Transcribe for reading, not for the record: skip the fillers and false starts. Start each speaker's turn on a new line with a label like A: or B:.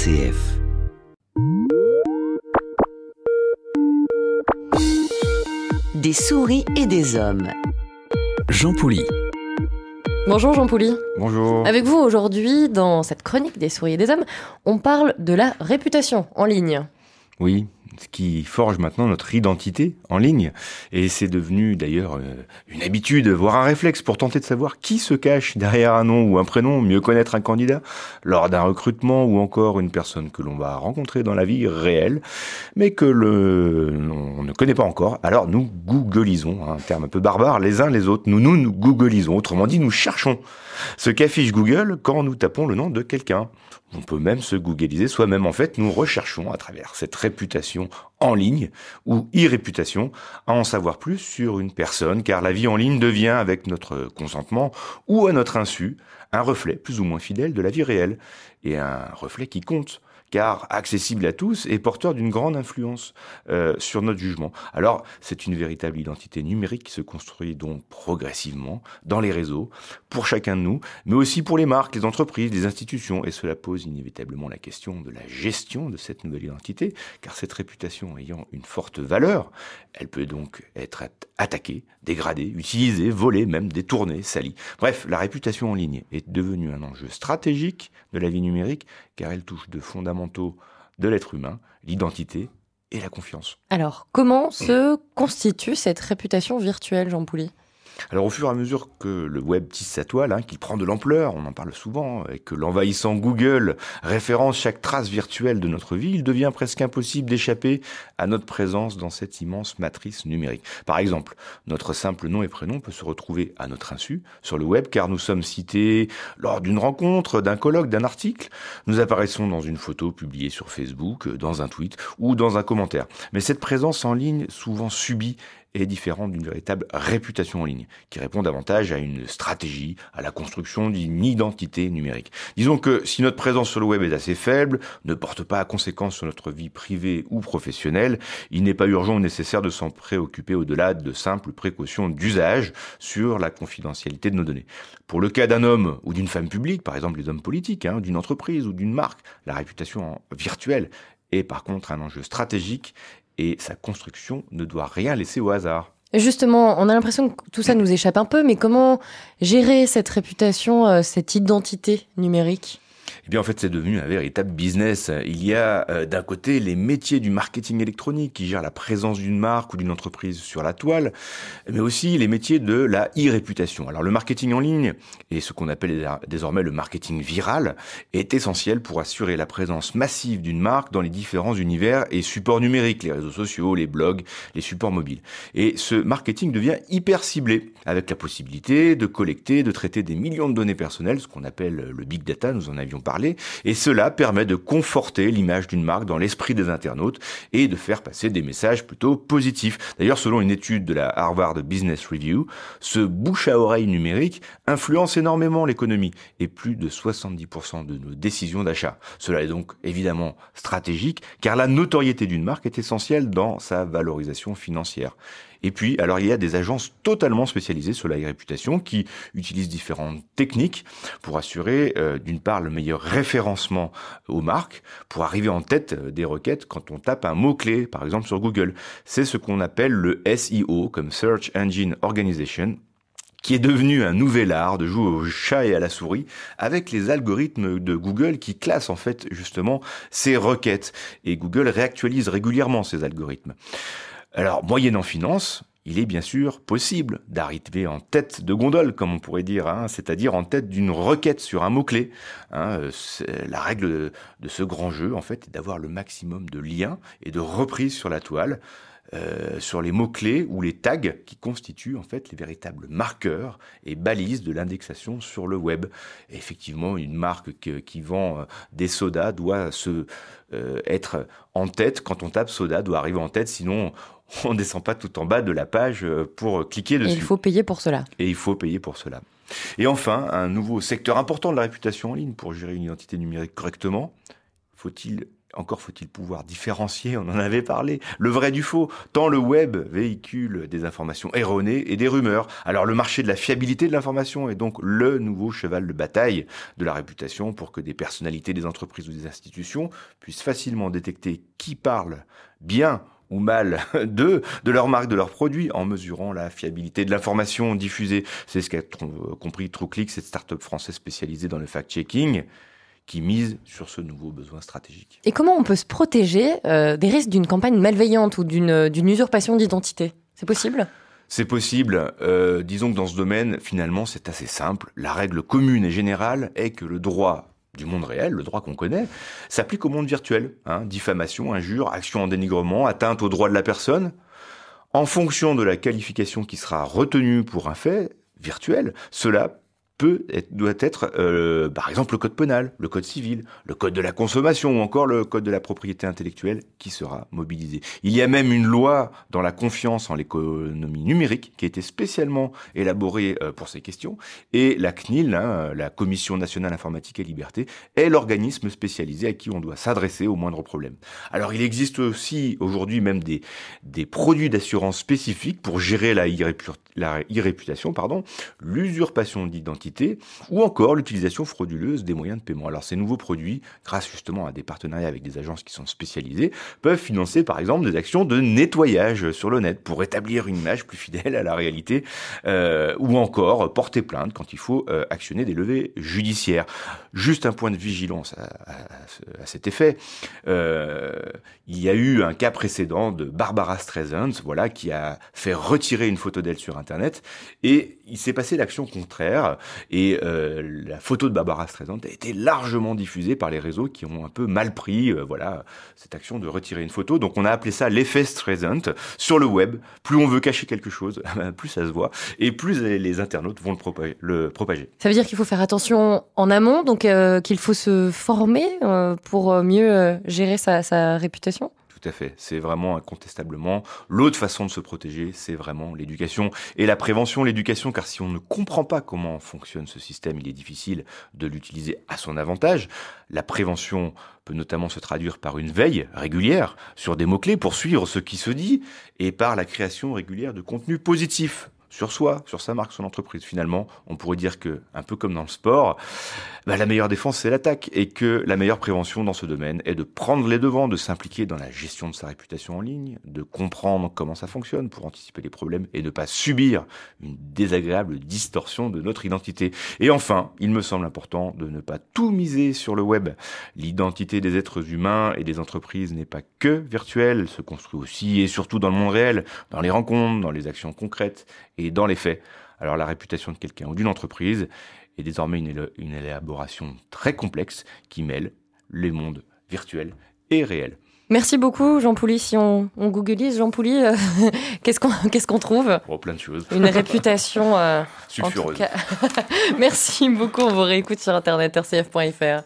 A: RCF.
B: Des souris et des hommes.
A: Jean Pouly.
C: Bonjour Jean Pouly.
D: Bonjour.
C: Avec vous aujourd'hui, dans cette chronique des souris et des hommes, on parle de la réputation en ligne.
D: Oui, ce qui forge maintenant notre identité en ligne. Et c'est devenu d'ailleurs une habitude, voire un réflexe pour tenter de savoir qui se cache derrière un nom ou un prénom, mieux connaître un candidat lors d'un recrutement ou encore une personne que l'on va rencontrer dans la vie réelle, mais que on ne connaît pas encore. Alors nous googlisons, un terme un peu barbare, les uns les autres. Nous googlisons, autrement dit, nous cherchons ce qu'affiche Google quand nous tapons le nom de quelqu'un. On peut même se googliser soi-même. En fait, nous recherchons à travers cette réputation en ligne ou e-réputation à en savoir plus sur une personne, car la vie en ligne devient, avec notre consentement ou à notre insu, un reflet plus ou moins fidèle de la vie réelle et un reflet qui compte, car accessible à tous et porteur d'une grande influence sur notre jugement. Alors, c'est une véritable identité numérique qui se construit donc progressivement dans les réseaux, pour chacun de nous, mais aussi pour les marques, les entreprises, les institutions. Et cela pose inévitablement la question de la gestion de cette nouvelle identité, car cette réputation ayant une forte valeur, elle peut donc être attaquée, dégradée, utilisée, volée, même détournée, salie. Bref, la réputation en ligne est devenue un enjeu stratégique de la vie numérique, car elle touche de fondamentaux de l'être humain, l'identité et la confiance.
C: Alors, comment se constitue cette réputation virtuelle, Jean Pouly ?
D: Alors au fur et à mesure que le web tisse sa toile, qu'il prend de l'ampleur, on en parle souvent, et que l'envahissant Google référence chaque trace virtuelle de notre vie, il devient presque impossible d'échapper à notre présence dans cette immense matrice numérique. Par exemple, notre simple nom et prénom peut se retrouver à notre insu sur le web, car nous sommes cités lors d'une rencontre, d'un colloque, d'un article. Nous apparaissons dans une photo publiée sur Facebook, dans un tweet ou dans un commentaire. Mais cette présence en ligne, souvent subie, est différente d'une véritable réputation en ligne, qui répond davantage à une stratégie, à la construction d'une identité numérique. Disons que si notre présence sur le web est assez faible, ne porte pas à conséquence sur notre vie privée ou professionnelle, il n'est pas urgent ou nécessaire de s'en préoccuper au-delà de simples précautions d'usage sur la confidentialité de nos données. Pour le cas d'un homme ou d'une femme publique, par exemple les hommes politiques, d'une entreprise ou d'une marque, la réputation virtuelle est par contre un enjeu stratégique et sa construction ne doit rien laisser au hasard.
C: Justement, on a l'impression que tout ça nous échappe un peu, mais comment gérer cette réputation, cette identité numérique ?
D: Eh bien, en fait, c'est devenu un véritable business. Il y a d'un côté les métiers du marketing électronique qui gèrent la présence d'une marque ou d'une entreprise sur la toile, mais aussi les métiers de la e-réputation. Alors, le marketing en ligne et ce qu'on appelle désormais le marketing viral est essentiel pour assurer la présence massive d'une marque dans les différents univers et supports numériques, les réseaux sociaux, les blogs, les supports mobiles. Et ce marketing devient hyper ciblé, avec la possibilité de collecter, de traiter des millions de données personnelles, ce qu'on appelle le big data, nous en avions parlé, et cela permet de conforter l'image d'une marque dans l'esprit des internautes et de faire passer des messages plutôt positifs. D'ailleurs, selon une étude de la Harvard Business Review, ce bouche à oreille numérique influence énormément l'économie et plus de 70% de nos décisions d'achat. Cela est donc évidemment stratégique car la notoriété d'une marque est essentielle dans sa valorisation financière. Et puis, alors il y a des agences totalement spécialisées sur la réputation qui utilisent différentes techniques pour assurer d'une part le meilleur référencement aux marques, pour arriver en tête des requêtes quand on tape un mot-clé, par exemple sur Google. C'est ce qu'on appelle le SEO, comme Search Engine Organization, qui est devenu un nouvel art de jouer au chat et à la souris avec les algorithmes de Google qui classent en fait justement ces requêtes. Et Google réactualise régulièrement ces algorithmes. Alors, moyennant finance, il est bien sûr possible d'arriver en tête de gondole, comme on pourrait dire, c'est-à-dire en tête d'une requête sur un mot-clé. La règle de ce grand jeu, en fait, est d'avoir le maximum de liens et de reprises sur la toile, sur les mots-clés ou les tags qui constituent en fait les véritables marqueurs et balises de l'indexation sur le web. Et effectivement, une marque qui vend des sodas doit être en tête. Quand on tape soda, doit arriver en tête, sinon on ne descend pas tout en bas de la page pour cliquer dessus.
C: Et il faut payer pour cela.
D: Et enfin, un nouveau secteur important de la réputation en ligne pour gérer une identité numérique correctement. Faut-il Encore faut-il pouvoir différencier, on en avait parlé, le vrai du faux, tant le web véhicule des informations erronées et des rumeurs. Alors le marché de la fiabilité de l'information est donc le nouveau cheval de bataille de la réputation pour que des personnalités, des entreprises ou des institutions puissent facilement détecter qui parle bien ou mal de leur marque, de leurs produits, en mesurant la fiabilité de l'information diffusée. C'est ce qu'a compris TrueClick, cette start-up française spécialisée dans le fact-checking, qui mise sur ce nouveau besoin stratégique.
C: Et comment on peut se protéger des risques d'une campagne malveillante ou d'une usurpation d'identité ? C'est possible ?
D: C'est possible. Disons que dans ce domaine, finalement, c'est assez simple. La règle commune et générale est que le droit du monde réel, le droit qu'on connaît, s'applique au monde virtuel. Diffamation, injure, action en dénigrement, atteinte aux droits de la personne. En fonction de la qualification qui sera retenue pour un fait virtuel, cela doit être, par exemple, le code pénal, le code civil, le code de la consommation ou encore le code de la propriété intellectuelle qui sera mobilisé. Il y a même une loi dans la confiance en l'économie numérique qui a été spécialement élaborée pour ces questions. Et la CNIL, la Commission nationale informatique et liberté, est l'organisme spécialisé à qui on doit s'adresser au moindre problème. Alors, il existe aussi aujourd'hui même des produits d'assurance spécifiques pour gérer la e-réputation, l'usurpation d'identité, ou encore l'utilisation frauduleuse des moyens de paiement. Alors ces nouveaux produits, grâce justement à des partenariats avec des agences qui sont spécialisées, peuvent financer par exemple des actions de nettoyage sur le net pour établir une image plus fidèle à la réalité, ou encore porter plainte quand il faut actionner des levées judiciaires. Juste un point de vigilance à cet effet, il y a eu un cas précédent de Barbara Streisand, qui a fait retirer une photo d'elle sur Internet, et il s'est passé l'action contraire. Et la photo de Barbara Streisand a été largement diffusée par les réseaux qui ont un peu mal pris cette action de retirer une photo. Donc on a appelé ça l'effet Streisand sur le web. Plus on veut cacher quelque chose, plus ça se voit et plus les internautes vont le propager.
C: Ça veut dire qu'il faut faire attention en amont, donc qu'il faut se former pour mieux gérer sa réputation ?
D: Tout à fait. C'est vraiment incontestablement l'autre façon de se protéger, c'est vraiment l'éducation et la prévention. L'éducation, car si on ne comprend pas comment fonctionne ce système, il est difficile de l'utiliser à son avantage. La prévention peut notamment se traduire par une veille régulière sur des mots-clés pour suivre ce qui se dit et par la création régulière de contenus positifs sur soi, sur sa marque, son entreprise. Finalement, on pourrait dire que, un peu comme dans le sport, la meilleure défense, c'est l'attaque, et que la meilleure prévention dans ce domaine est de prendre les devants, de s'impliquer dans la gestion de sa réputation en ligne, de comprendre comment ça fonctionne pour anticiper les problèmes et ne pas subir une désagréable distorsion de notre identité. Et enfin, il me semble important de ne pas tout miser sur le web. L'identité des êtres humains et des entreprises n'est pas que virtuelle, elle se construit aussi et surtout dans le monde réel, dans les rencontres, dans les actions concrètes et dans les faits. Alors la réputation de quelqu'un ou d'une entreprise est désormais une élaboration très complexe qui mêle les mondes virtuels et réels.
C: Merci beaucoup Jean Pouly. Si on googleise Jean Pouly, qu'est-ce qu'on trouve ?
D: Plein de choses.
C: Une réputation
D: sulfureuse.
C: Merci beaucoup, on vous réécoute sur internet rcf.fr.